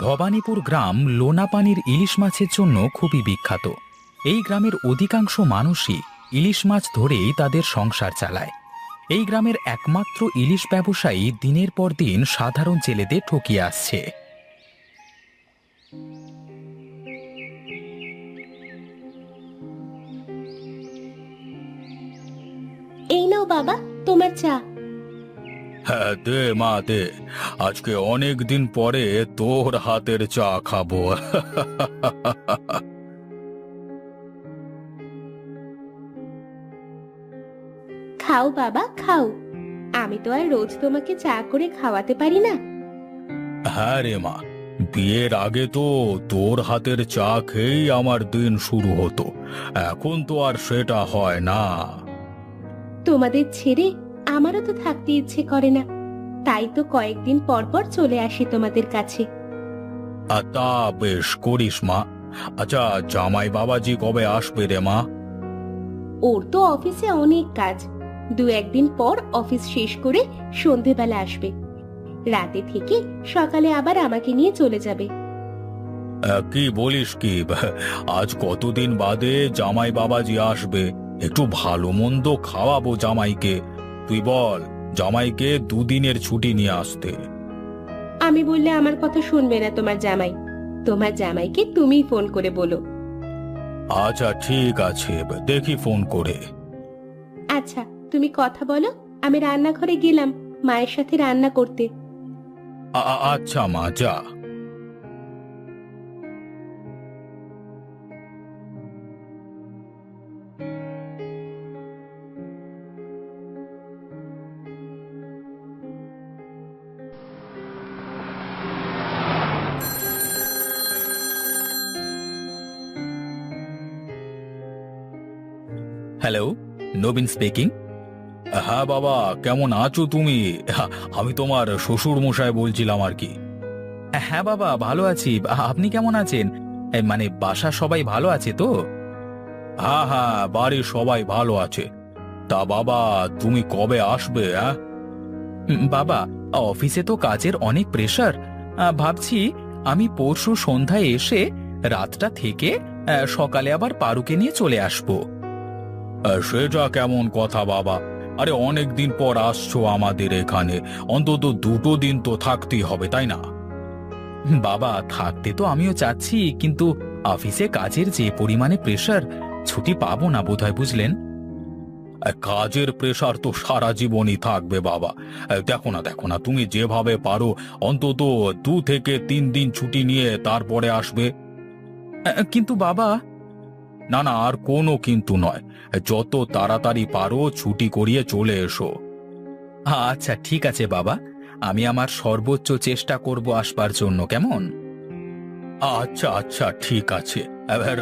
ভবানীপুর গ্রাম লোনা পানির ইলিশ মাছের জন্য খুবই বিখ্যাত। এই গ্রামের অধিকাংশ মানুষই ইলিশ মাছ ধরেই তাদের সংসার চালায়। এই গ্রামের একমাত্র ইলিশ ব্যবসায়ী দিনের পর দিন সাধারণ জেলেদের ঠকিয়ে আসছে। এই নাও বাবা, তোমার চা। হ্যাঁ, দে মা দে। আজকে অনেক দিন পরে তোর হাতের চা খাবো। খাও বাবা খাও, আমি তো আর রোজ তোমাকে চা করে খাওয়াতে পারি না। হ্যাঁ রে মা, বিয়ের আগে তো তোর হাতের চা খেয়েই আমার দিন শুরু হতো। এখন তো আর সেটা হয় না। তোমাদের ছেড়ে আমারও তো থাকতে ইচ্ছে করে না, তাই তো কয়েকদিন পর পর চলে আসি তোমাদের কাছে। তা বেশ করিস মা। আচ্ছা, জামাই বাবাজি কবে আসবে রে মা? ওর তো অফিসে অনেক কাজ, দু একদিন পর অফিস শেষ করে সন্ধেবেলা আসবে। রাতে থেকে সকালে আবার আমাকে নিয়ে চলে যাবে। কি বলিস কি? আজ কতদিন বাদে জামাই বাবাজি আসবে, একটু ভালো মন্দ খাওয়াবো জামাইকে। তুই বল জামাইকে দুদিনের ছুটি নিয়ে আসতে। আমি বললে আমার কথা শুনবে না তোমার জামাই। তোমার জামাইকে তুমিই ফোন করে বলো। আচ্ছা ঠিক আছে, দেখি ফোন করে। আচ্ছা তুমি কথা বলো, আমি রান্নাঘরে গেলাম মায়ের সাথে রান্না করতে। আচ্ছা মা, যা। হ্যালো, নবীন স্পিকিং। হ্যাঁ বাবা, কেমন আছো তুমি? আমি তোমার শ্বশুর মশাই বলছিলাম আর কি। হ্যাঁ বাবা, ভালো আছি। আপনি কেমন আছেন? মানে বাসা সবাই ভালো আছে তো? হ্যাঁ হ্যাঁ, বাড়ির সবাই ভালো আছে। তা বাবা, তুমি কবে আসবে? বাবা, অফিসে তো কাজের অনেক প্রেশার। ভাবছি আমি পরশু সন্ধ্যায় এসে রাতটা থেকে সকালে আবার পারুকে নিয়ে চলে আসবো। সেটা কেমন কথা বাবা? আরে অনেক দিন পর আসছো আমাদের এখানে, অন্তত দুটো দিন তো থাকতেই হবে, তাই না? বাবা, থাকতে তো আমিও চাচ্ছি, কিন্তু অফিসে কাজের যে পরিমাণে প্রেশার, ছুটি পাবো না বোধহয়, বুঝলেন? কাজের প্রেশার তো সারা জীবনই থাকবে বাবা। দেখো না, তুমি যেভাবে পারো অন্তত 2 থেকে 3 দিন ছুটি নিয়ে তারপরে আসবে। কিন্তু বাবা। না না, আর কোনো কিন্তু নয়। যত তাড়াতাড়ি পারো ছুটি করিয়ে চলে এসো। আচ্ছা ঠিক আছে বাবা, আমি আমার সর্বোচ্চ চেষ্টা করব আসবার জন্য, কেমন? আচ্ছা আচ্ছা ঠিক আছে,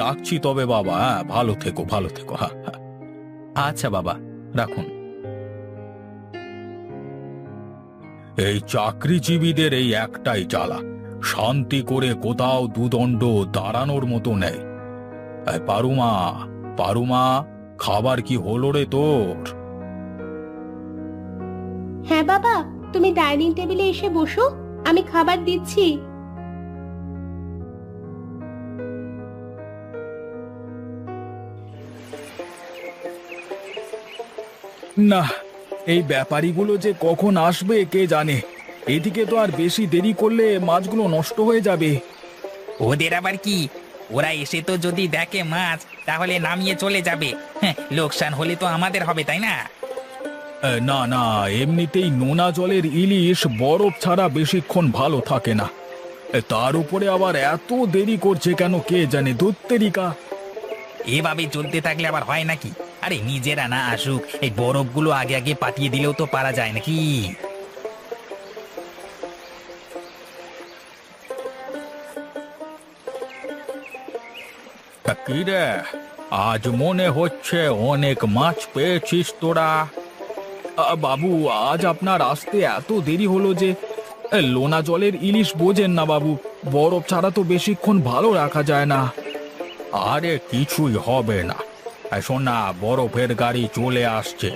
রাখছি তবে বাবা। ভালো থেকো, ভালো থেকো। হ্যাঁ হ্যাঁ। আচ্ছা বাবা, রাখুন। এই চাকরিজীবীদের এই একটাই জ্বালা, শান্তি করে কোথাও দুদণ্ড দাঁড়ানোর মতো নেই। পারুমা, পারুমা, খাবার কি হলো রে তোর? হ্যাঁ বাবা, তুমি ডাইনিং টেবিলে এসে বসো, আমি খাবার দিচ্ছি। না, এই ব্যাপারীগুলো যে কখন আসবে কে জানে। এদিকে তো আর বেশি দেরি করলে মাছগুলো নষ্ট হয়ে যাবে। ওদের আবার কি? ওরা এসে তো যদি দেখে মাছ, তাহলে নামিয়ে চলে যাবে। হ্যাঁ, লোকসান হলে তো আমাদের হবে, তাই না? না না, এমনিতেই নোনা জলের ইলিশ বরফ ছাড়া বেশিক্ষণ ভালো থাকে না। তার উপরে আবার এত দেরি করছে কেন কে জানে, দত্তেরিকা। এভাবে চলতে থাকলে আবার হয় নাকি? আরে নিজেরা না আসুক, এই বরফগুলো আগে আগে পাঠিয়ে দিলেও তো পারা যায় নাকি? কি রে, আজ মনে হচ্ছে অনেক মাছ পেয়েছিস তোরা। বাবু, আজ আপনার আসতে এত দেরি হলো যে। লোনা জলের ইলিশ বোঝেন না বাবু, বরফ ছাড়া তো বেশিক্ষণ ভালো রাখা যায় না। আরে কিছুই হবে না। শোন না, বরফের গাড়ি চলে আসছে,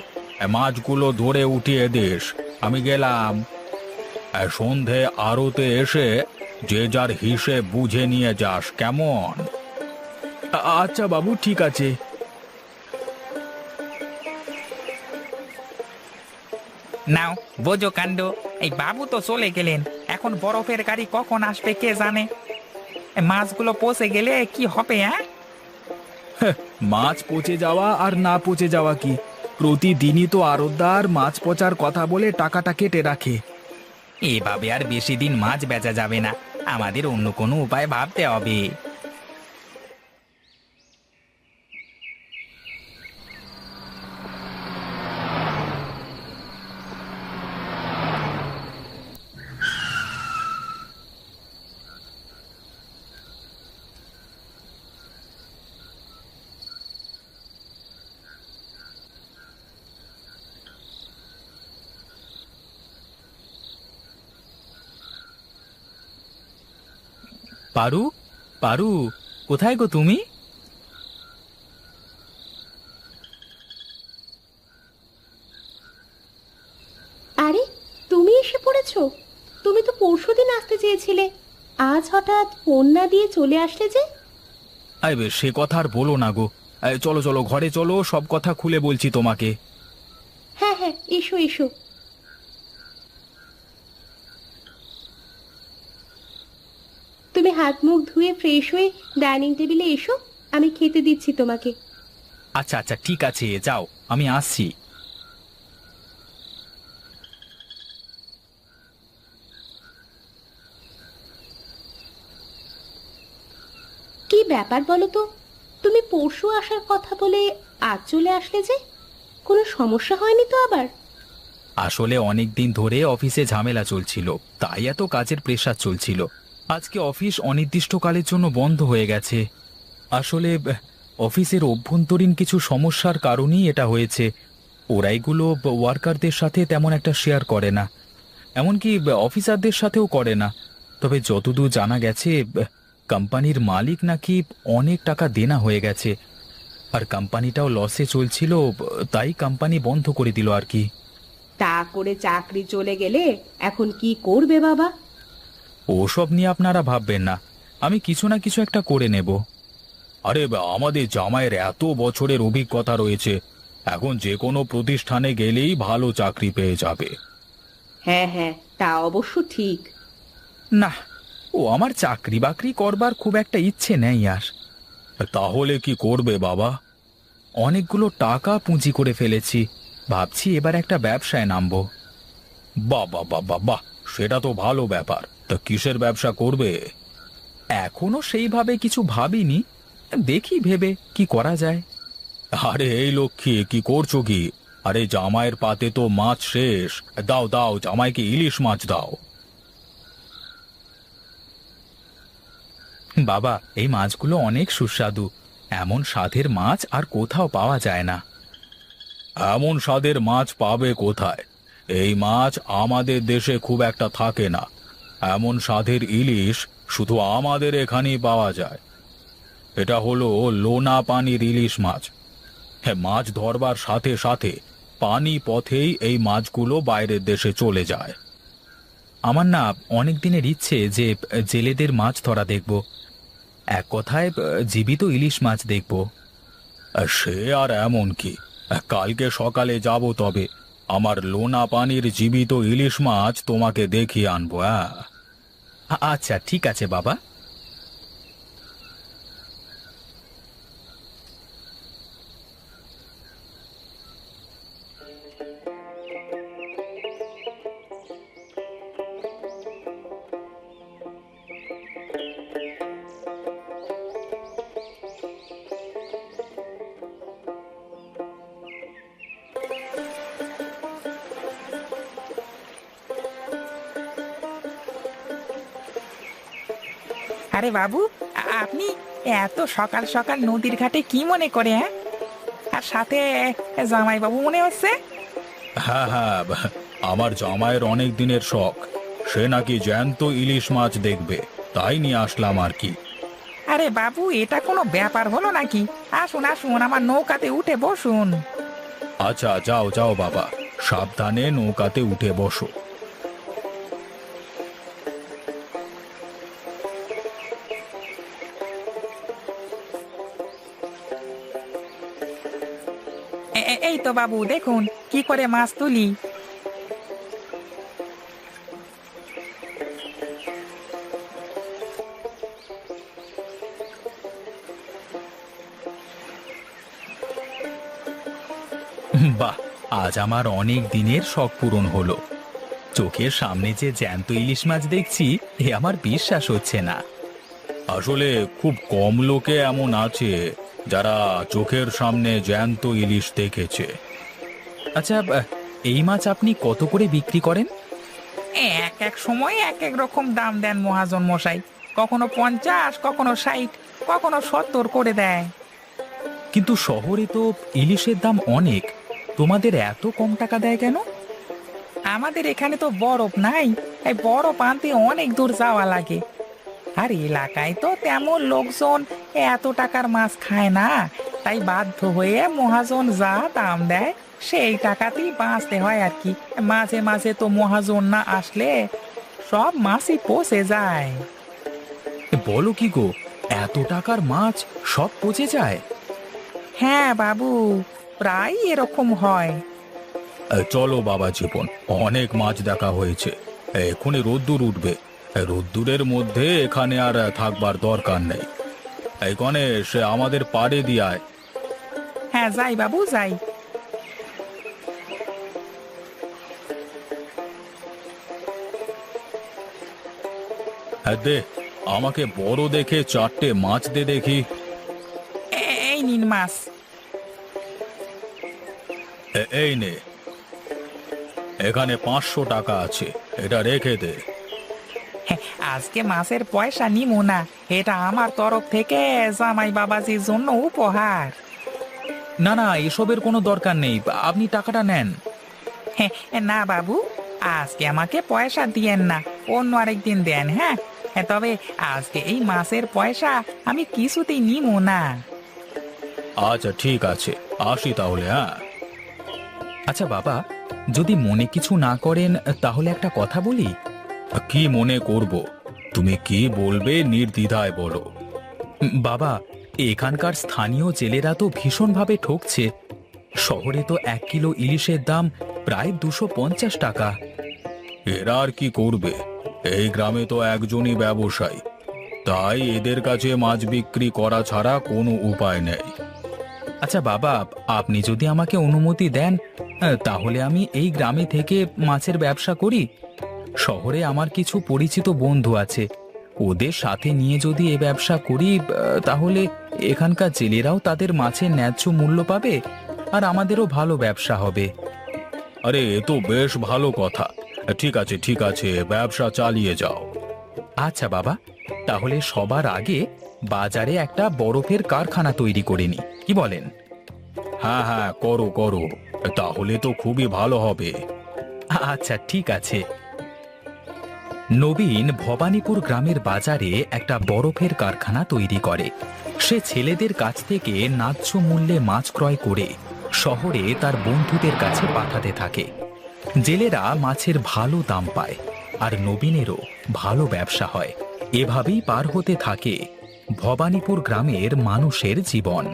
মাছগুলো ধরে উঠিয়ে দিস। আমি গেলাম। সন্ধে আড়তে এসে যে যার হিসেব বুঝে নিয়ে যাস, কেমন? আচ্ছা বাবু, ঠিক আছে। নাও বোঝো কাণ্ড। এই বাবু তো চলে গেলেন, এখন বরফের গাড়ি কখন আসবে কে জানে। এই মাছগুলো পচে গেলে কি হবে? হ্যাঁ, মাছ পচে যাওয়া আর না পচে যাওয়া কি, প্রতিদিনই তো আড়তদার মাছ পচার কথা বলে টাকাটা কেটে রাখে। এভাবে আর বেশি দিন মাছ বেচা যাবে না, আমাদের অন্য কোনো উপায় ভাবতে হবে। পারু, পারু, কোথায় গো তুমি? আরে, তুমি এসে পড়েছো? তুমি তো পরশুদিন আসতে চেয়েছিলে, আজ হঠাৎ ফোন না দিয়ে চলে আসলে যে? সে কথা আর বলো না গো। চলো চলো, ঘরে চলো, সব কথা খুলে বলছি তোমাকে। হ্যাঁ হ্যাঁ, এসো এসো। তুমি হাত মুখ ধুয়ে ফ্রেশ হয়ে ডাইনিং টেবিলে এসো, আমি খেতে দিচ্ছি তোমাকে। আচ্ছা আচ্ছা, ঠিক আছে, যাও, আমি আসছি। কি ব্যাপার বলো তো, তুমি পরশু আসার কথা বলে আজ চলে আসলে যে? কোনো সমস্যা হয়নি তো আবার? আসলে অনেক দিন ধরে অফিসে ঝামেলা চলছিল, তাই এত কাজের প্রেশার চলছিল। আজকে অফিস অনির্দিষ্টকালের জন্য বন্ধ হয়ে গেছে। আসলে অফিসের অভ্যন্তরীণ কিছু সমস্যার কারণেই এটা হয়েছে। ওরা এগুলো ওয়ার্কারদের সাথে তেমন একটা শেয়ার করে না, এমনকি অফিসারদের সাথেও করে না। তবে যতদূর জানা গেছে, কোম্পানির মালিক নাকি অনেক টাকা দেনা হয়ে গেছে, আর কোম্পানিটাও লসে চলছিল, তাই কোম্পানি বন্ধ করে দিল আর কি। তা করে চাকরি চলে গেলে এখন কি করবে বাবা? ওসব নিয়ে আপনারা ভাববেন না, আমি কিছু না কিছু একটা করে নেব। আরে আমাদের জামাইয়ের এত বছরের অভিজ্ঞতা রয়েছে, এখন যে কোনো প্রতিষ্ঠানে গেলেই ভালো চাকরি পেয়ে যাবে। হ্যাঁ হ্যাঁ, তা অবশ্য ঠিক। না, ও আমার চাকরি বাকরি করবার খুব একটা ইচ্ছে নেই আর। তাহলে কি করবে বাবা? অনেকগুলো টাকা পুঁজি করে ফেলেছি, ভাবছি এবার একটা ব্যবসায় নামবো। বাহ বাহ বাহ বাহ বাহ, সেটা তো ভালো ব্যাপার। তা কিসের ব্যবসা করবে? এখনো সেইভাবে কিছু ভাবিনি, দেখি ভেবে কি করা যায়। আরে এই লক্ষ্মী, কি করছো কি? আরে জামাইয়ের পাতে তো মাছ শেষ, দাও দাও, জামাইকে ইলিশ মাছ দাও। বাবা, এই মাছগুলো অনেক সুস্বাদু, এমন স্বাদের মাছ আর কোথাও পাওয়া যায় না। এমন স্বাদের মাছ পাবে কোথায়? এই মাছ আমাদের দেশে খুব একটা থাকে না। এমন স্বাদের ইলিশ শুধু আমাদের এখানেই পাওয়া যায়। এটা হলো লোনা পানির ইলিশ মাছ। হ্যাঁ, মাছ ধরবার সাথে সাথে পানি পথেই এই মাছগুলো বাইরের দেশে চলে যায়। আমার না অনেক দিনের ইচ্ছে যে জেলেদের মাছ ধরা দেখব, এক কথায় জীবিত ইলিশ মাছ দেখব। সে আর এমন কি, কালকে সকালে যাব, তবে আমার লোনা পানির জীবিত ইলিশ মাছ তোমাকে দেখিয়ে আনবো। হ্যাঁ, আচ্ছা ঠিক আছে বাবা। আরে বাবু, আপনি এত সকাল সকাল নদীর ঘাটে কি মনে করে? হ্যাঁ, আর সাথে জামাই বাবু মনে হচ্ছে। হ্যাঁ হ্যাঁ, আমার জামাইয়ের অনেক দিনের শখ, সে নাকি জ্যান্ত ইলিশ মাছ দেখবে, তাই নিয়ে আসলাম আর কি। আরে বাবু, এটা কোনো ব্যাপার হলো নাকি? আসুন আসুন, আমার নৌকাতে উঠে বসুন। আচ্ছা, যাও যাও বাবা, সাবধানে নৌকাতে উঠে বসো। তো বাবু দেখুন কি করে মাছ তুলি। বাহ, আজ আমার অনেক দিনের শখ পূরণ হলো। চোখের সামনে যে জ্যান্ত ইলিশ মাছ দেখছি, এ আমার বিশ্বাস হচ্ছে না। আসলে খুব কম লোকে এমন আছে যারা চোখের সামনে জ্যান্ত ইলিশ দেখেছে। আচ্ছা, এই মাছ আপনি কত করে বিক্রি করেন? এক এক সময় এক এক রকম দাম দেন মহাজন মশাই, কখনো 50, কখনো 60, কখনো 70 করে দেয়। কিন্তু শহরে তো ইলিশের দাম অনেক, তোমাদের এত কম টাকা দেয় কেন? আমাদের এখানে তো বরফ নাই, এই বরফ আনতে অনেক দূর যাওয়া লাগে। আর এলাকায় তো তেমন লোকজন এত টাকার মাছ খায় না, তাই বাধ্য হয়ে মহাজন যা দাম দেয় সেই টাকাতেই বাঁচতে হয় আর কি। মাঝে মাঝে তো মহাজন না আসলে সব মাছই পচে যায়। বলো কি গো, এত টাকার মাছ সব পচে যায়? হ্যাঁ বাবু, প্রায় এরকম হয়। চলো বাবা জীবন, অনেক মাছ দেখা হয়েছে, এক্ষুনি রোদ্দুর উঠবে। রোদ্দুরের মধ্যে এখানে আর থাকবার দরকার নেই। এই গণেশ, আমাদের পাড়ে দিয়ায়। হ্যাঁ যাই বাবু যাই। হ্যাঁ দে, আমাকে বড় দেখে 4টে মাছ দে দেখি। এই নিন মাছ। এই নে, এখানে 500 টাকা আছে, এটা রেখে দে। আজকে মাছের পয়সা নিমু না, এটা আমার তরফ থেকে জামাই বাবাজির জন্য উপহার। না না, এসবের কোনো দরকার নেই, আপনি টাকাটা নেন। না বাবু, আজকে আমাকে পয়সা দিয়েন না, অন্য আরেকদিন দেন। হ্যাঁ, তবে আজকে এই মাছের পয়সা আমি কিছুতেই নিমু না। আচ্ছা ঠিক আছে, আসি তাহলে। হ্যাঁ আচ্ছা বাবা, যদি মনে কিছু না করেন তাহলে একটা কথা বলি। কি মনে করব? তুমি কি বলবে নির্দ্বিধায় বলো। বাবা, এখানকার স্থানীয় জেলেরা তো ভীষণভাবে ঠকছে। শহরে তো 1 কিলো ইলিশের দাম প্রায় 250 টাকা। এরা আর কি করবে? এই গ্রামে তো একজনই ব্যবসায়ী, তাই এদের কাছে মাছ বিক্রি করা ছাড়া কোনো উপায় নেই। আচ্ছা বাবা, আপনি যদি আমাকে অনুমতি দেন তাহলে আমি এই গ্রামে থেকে মাছের ব্যবসা করি। শহরে আমার কিছু পরিচিত বন্ধু আছে, ওদের সাথে নিয়ে যদি এ ব্যবসা করি তাহলে এখানকার জেলেরাও তাদের মাছের ন্যায্য মূল্য পাবে, আর আমাদেরও ভালো ব্যবসা হবে। আরে এ তো বেশ ভালো কথা। ঠিক আছে ঠিক আছে, ব্যবসা চালিয়ে যাও। আচ্ছা বাবা, তাহলে সবার আগে বাজারে একটা বরফের কারখানা তৈরি করে নি, কি বলেন? হ্যাঁ হ্যাঁ, করো করো, তাহলে তো খুবই ভালো হবে। আচ্ছা ঠিক আছে। নবীন ভবানীপুর গ্রামের বাজারে একটা বরফের কারখানা তৈরি করে। সে ছেলেদের কাছ থেকে ন্যায্য মূল্যে মাছ ক্রয় করে শহরে তার বন্ধুদের কাছে পাঠাতে থাকে। জেলেরা মাছের ভালো দাম পায়, আর নবীনেরও ভালো ব্যবসা হয়। এভাবেই পার হতে থাকে ভবানীপুর গ্রামের মানুষের জীবন।